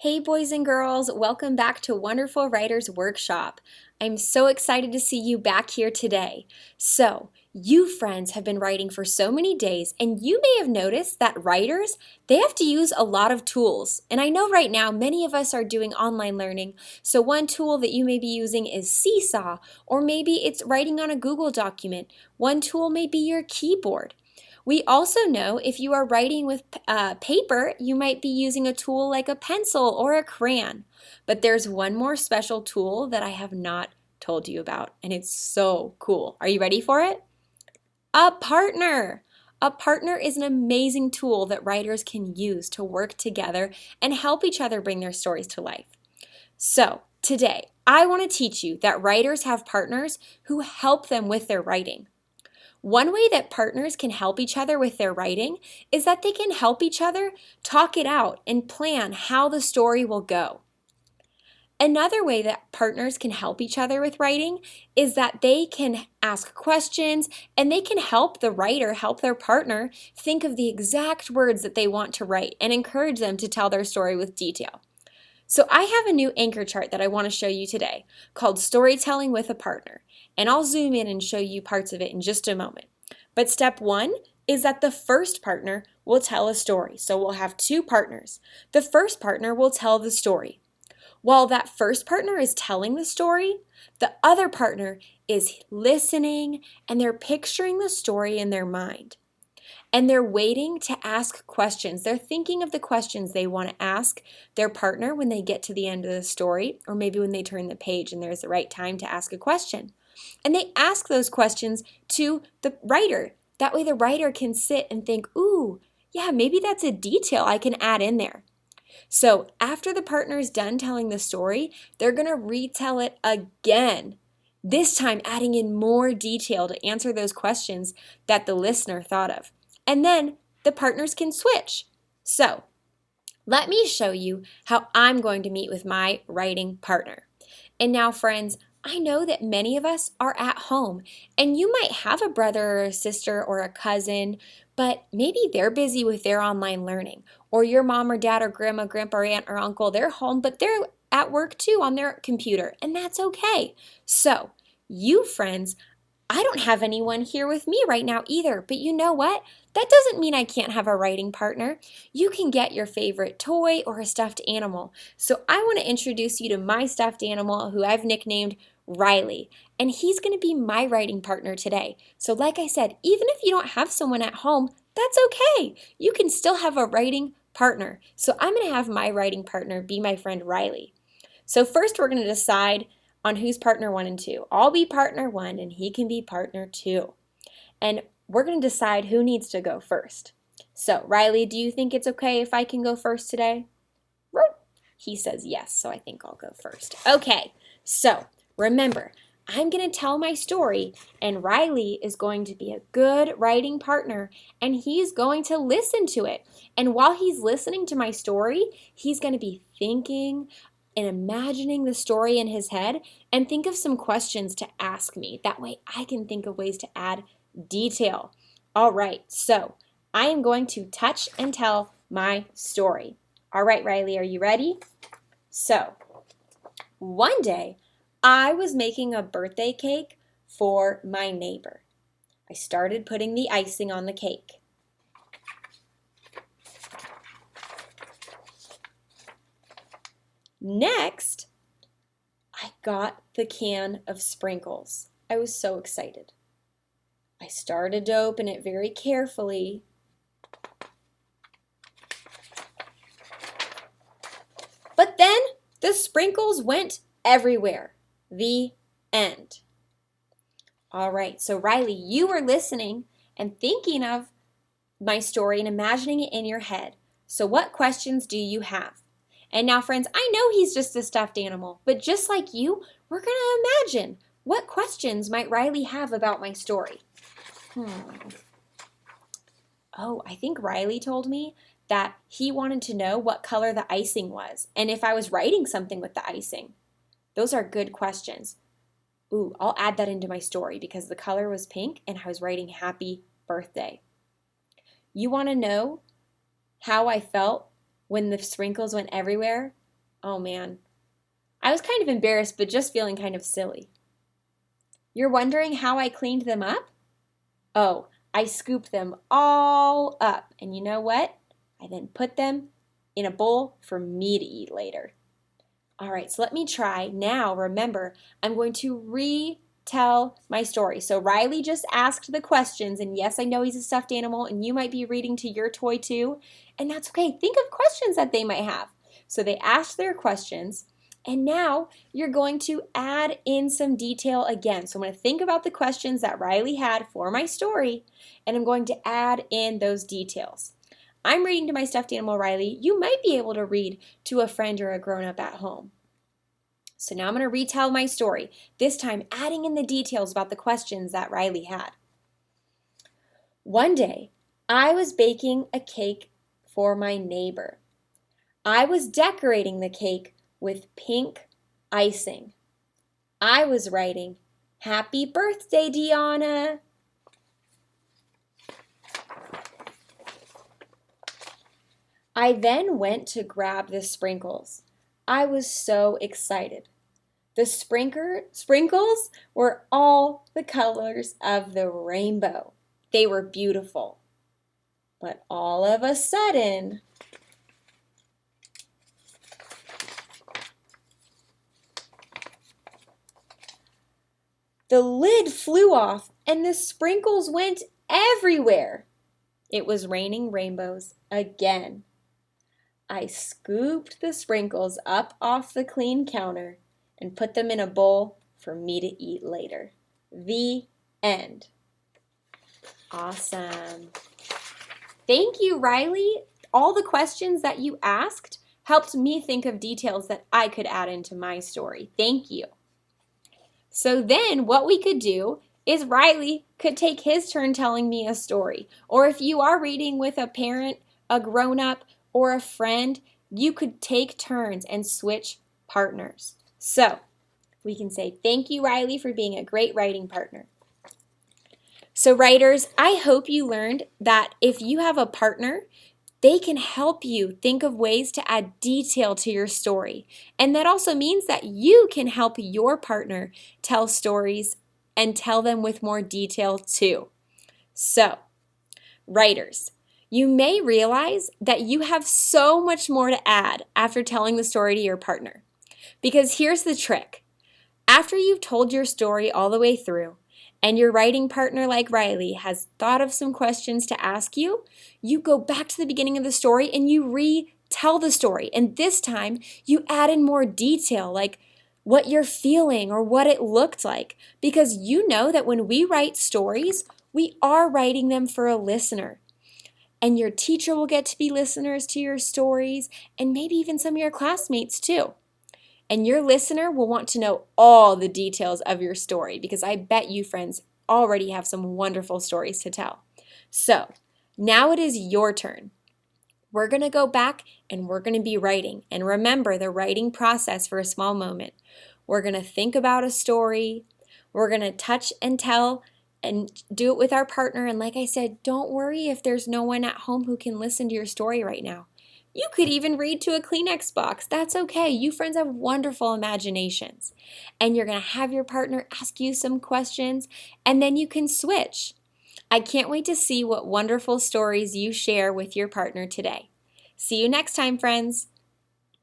Hey, boys and girls, welcome back to Wonderful Writers Workshop. I'm so excited to see you back here today. So, you friends have been writing for so many days, and you may have noticed that writers, they have to use a lot of tools. And I know right now many of us are doing online learning, so one tool that you may be using is Seesaw, or maybe it's writing on a Google document. One tool may be your keyboard. We also know if you are writing with paper, you might be using a tool like a pencil or a crayon. But there's one more special tool that I have not told you about, and it's so cool. Are you ready for it? A partner. A partner is an amazing tool that writers can use to work together and help each other bring their stories to life. So, today, I want to teach you that writers have partners who help them with their writing. One way that partners can help each other with their writing is that they can help each other talk it out and plan how the story will go. Another way that partners can help each other with writing is that they can ask questions and they can help the writer help their partner think of the exact words that they want to write and encourage them to tell their story with detail. So I have a new anchor chart that I want to show you today called Storytelling with a Partner, and I'll zoom in and show you parts of it in just a moment. But step one is that the first partner will tell a story. So we'll have two partners. The first partner will tell the story. While that first partner is telling the story, the other partner is listening and they're picturing the story in their mind. And they're waiting to ask questions. They're thinking of the questions they want to ask their partner when they get to the end of the story, or maybe when they turn the page and there's the right time to ask a question. And they ask those questions to the writer. That way the writer can sit and think, ooh, yeah, maybe that's a detail I can add in there. So after the partner is done telling the story, they're going to retell it again. This time adding in more detail to answer those questions that the listener thought of. And then the partners can switch. So let me show you how I'm going to meet with my writing partner. And now, friends, I know that many of us are at home, and you might have a brother or a sister or a cousin, but maybe they're busy with their online learning, or your mom or dad or grandma, grandpa, or aunt or uncle, they're home, but they're at work too on their computer, and that's okay. So, you friends, I don't have anyone here with me right now either, but you know what? That doesn't mean I can't have a writing partner. You can get your favorite toy or a stuffed animal. So I want to introduce you to my stuffed animal who I've nicknamed Riley, and he's going to be my writing partner today. So like I said, even if you don't have someone at home, that's okay. You can still have a writing partner. So I'm going to have my writing partner be my friend Riley. So first we're going to decide on who's partner 1 and 2. I'll be partner 1 and he can be partner 2. And we're going to decide who needs to go first. So, Riley, do you think it's okay if I can go first today? He says yes, so I think I'll go first. Okay, so remember, I'm going to tell my story, and Riley is going to be a good writing partner, and he's going to listen to it. And while he's listening to my story, he's going to be thinking and imagining the story in his head and think of some questions to ask me. That way I can think of ways to add detail. All right, so I am going to touch and tell my story. All right, Riley, are you ready? So, one day I was making a birthday cake for my neighbor. I started putting the icing on the cake. Next, I got the can of sprinkles. I was so excited. I started to open it very carefully. But then the sprinkles went everywhere. The end. All right, so Riley, you were listening and thinking of my story and imagining it in your head. So what questions do you have? And now, friends, I know he's just a stuffed animal, but just like you, we're going to imagine what questions might Riley have about my story. Oh, I think Riley told me that he wanted to know what color the icing was and if I was writing something with the icing. Those are good questions. Ooh, I'll add that into my story because the color was pink and I was writing happy birthday. You want to know how I felt when the sprinkles went everywhere? Oh man, I was kind of embarrassed, but just feeling kind of silly. You're wondering how I cleaned them up? Oh, I scooped them all up. And you know what? I then put them in a bowl for me to eat later. All right, so let me try. Now, remember, I'm going to retell my story. So Riley just asked the questions, and yes, I know he's a stuffed animal, and you might be reading to your toy too, and that's okay. Think of questions that they might have. So they asked their questions, and now you're going to add in some detail again. So I'm going to think about the questions that Riley had for my story, and I'm going to add in those details. I'm reading to my stuffed animal, Riley. You might be able to read to a friend or a grown-up at home. So now I'm going to retell my story, this time adding in the details about the questions that Riley had. One day, I was baking a cake for my neighbor. I was decorating the cake with pink icing. I was writing, "Happy birthday, Deanna." I then went to grab the sprinkles. I was so excited. The sprinkles were all the colors of the rainbow. They were beautiful. But all of a sudden, the lid flew off and the sprinkles went everywhere. It was raining rainbows again. I scooped the sprinkles up off the clean counter and put them in a bowl for me to eat later. The end. Awesome. Thank you, Riley. All the questions that you asked helped me think of details that I could add into my story. Thank you. So then what we could do is Riley could take his turn telling me a story. Or if you are reading with a parent, a grown-up, or a friend, you could take turns and switch partners. So we can say, thank you, Riley, for being a great writing partner. So writers, I hope you learned that if you have a partner, they can help you think of ways to add detail to your story. And that also means that you can help your partner tell stories and tell them with more detail too. So, writers, you may realize that you have so much more to add after telling the story to your partner. Because here's the trick. After you've told your story all the way through, and your writing partner like Riley has thought of some questions to ask you, you go back to the beginning of the story and you retell the story. And this time you add in more detail, like what you're feeling or what it looked like. Because you know that when we write stories, we are writing them for a listener. And your teacher will get to be listeners to your stories, and maybe even some of your classmates too. And your listener will want to know all the details of your story because I bet you friends already have some wonderful stories to tell. So now it is your turn. We're going to go back and we're going to be writing. And remember the writing process for a small moment. We're going to think about a story. We're going to touch and tell and do it with our partner. And like I said, don't worry if there's no one at home who can listen to your story right now. You could even read to a Kleenex box. That's okay. You friends have wonderful imaginations. And you're going to have your partner ask you some questions, and then you can switch. I can't wait to see what wonderful stories you share with your partner today. See you next time, friends.